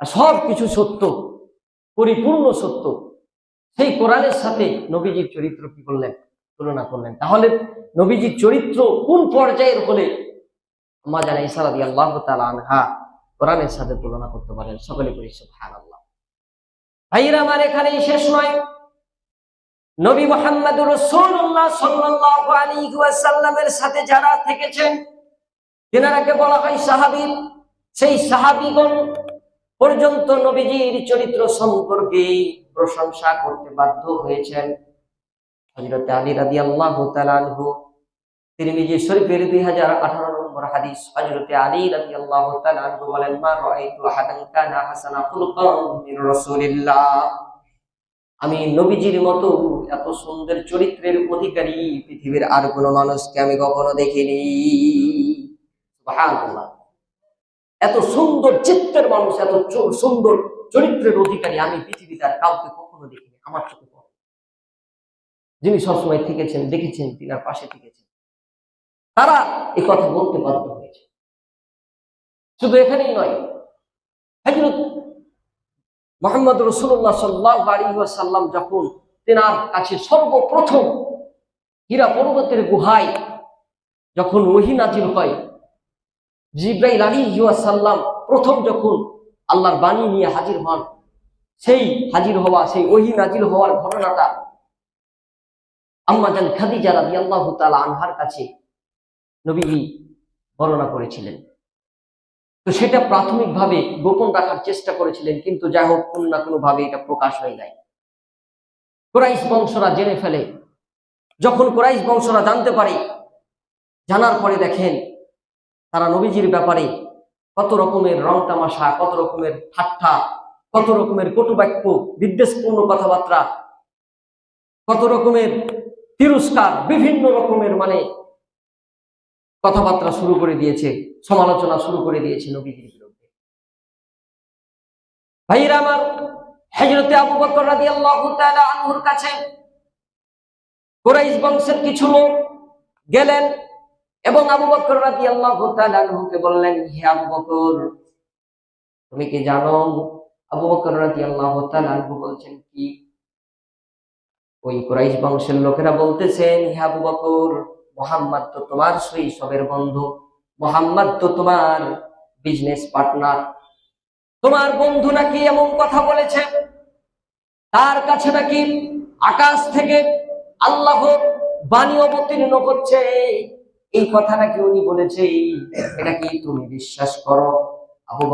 আর সব কিছু সত্য, পরিপূর্ণ সত্য, সেই কোরআনের সাথে নবীজির চরিত্র কি করলেন? তুলনা করলেন। তাহলে নবীজির চরিত্র কোন পর্যায়ের হলে আম্মা জান আয়েশা রাদিয়াল্লাহু তাআলা আনহা কোরআনের সাথে তুলনা করতে পারেন? সকলে বলি সুবহানাল্লাহ। ভাইরা আমার, এখানেই শেষ নয়। নবী মুহাম্মদুর রাসূলুল্লাহ সাল্লাল্লাহু আলাইহি ওয়াসাল্লামের সাথে যারা থেকেছেন, তেনারাকে বলা হয় সাহাবী। সেই সাহাবীগণ পর্যন্ত নবীজির চরিত্র সম্পর্কে প্রশংসা করতে বাধ্য হয়েছেন। হযরত আলী রাদিয়াল্লাহু তাআলা আনহু, তিরমিজি শরীফের 2018 নম্বর হাদিস, হযরত আলী রাদিয়াল্লাহু তাআলা আনহু বলেন, মা রাআইতু আহাদান কানা হাসানা খুলকান মির রাসূলিল্লাহ, আমি নবীজির মতো এত সুন্দর চরিত্রের অধিকারী পৃথিবীর আর কোন মানুষকে আমি কখনো দেখিনি। সুবহানাল্লাহ। এত সুন্দর চিত্তের মানুষ, এত সুন্দর চরিত্রের অধিকারী আমি পৃথিবীতে আর কাউকে কখনো দেখিনি, আমার চোখে পড়ে। যিনি সবসময় থেকেছেন, দেখেছেন, তিনার পাশে থেকেছেন, তারা এই কথা বলতে বাধ্য হয়েছে। শুধু এখানেই নয়, হযরত মুহাম্মদ রাসূলুল্লাহ সাল্লাল্লাহু আলাইহি ওয়াসাল্লাম যখন তেনার কাছে সর্বপ্রথম হীরা পর্বতের গুহায় যখন ওহী নাজিল হয়, জিবরাইল আলাইহিস সালাম প্রথম যখন আল্লাহর বাণী নিয়ে হাজির হন, সেই হাজির হওয়া, সেই ওহী নাজিল হওয়ার ঘটনাটা আম্মা জান খাদিজা রাদিয়াল্লাহু তাআলা আনহার কাছে নবীজি বর্ণনা করেছিলেন। তো সেটা প্রাথমিকভাবে গোপন রাখার চেষ্টা করেছিলেন, কিন্তু যাই হোক কোন না কোনো ভাবে এটা প্রকাশ হয়ে যায়। কুরাইশ বংশরা জেনে ফেলে। যখন কুরাইশ বংশরা জানতে পারে, জানার পরে দেখেন তারা নবীজির ব্যাপারে কত রকমের রং তামাশা, কত রকমের ঠাট্টা, কত রকমের কটুবাক্য, বিদ্বেষপূর্ণ কথাবার্তা, কত রকমের তিরস্কার, বিভিন্ন রকমের কথাবার্তা শুরু করে দিয়েছে, সমালোচনা শুরু করে দিয়েছে নবীজির বিরুদ্ধে। ভাইরা আমার, হযরতে আবু বকর রাদিয়াল্লাহু তাআলা আনহুর কাছে কুরাইশ বংশের কিছু লোক গেলেন এবং আবু বকর রাদিয়াল্লাহু তাআলা আনহুকে বললেন, হে আবু বকর, তুমি কি জানো? আবু বকর রাদিয়াল্লাহু তাআলা আনহু বলছেন কি? ওই কুরাইশ বংশের লোকেরা বলতেছেন, হে আবু বকর, মুহাম্মদ তো তোমার শৈশবের বন্ধু, মুহাম্মদ তো তোমার বিজনেস পার্টনার, তোমার বন্ধু নাকি এমন কথা বলেছে, তার কাছে নাকি আকাশ থেকে আল্লাহর বাণী অবতীর্ণ হচ্ছে, এই কথা নাকি উনি বলেছে, এটা কি তুমি বিশ্বাস করো? আবু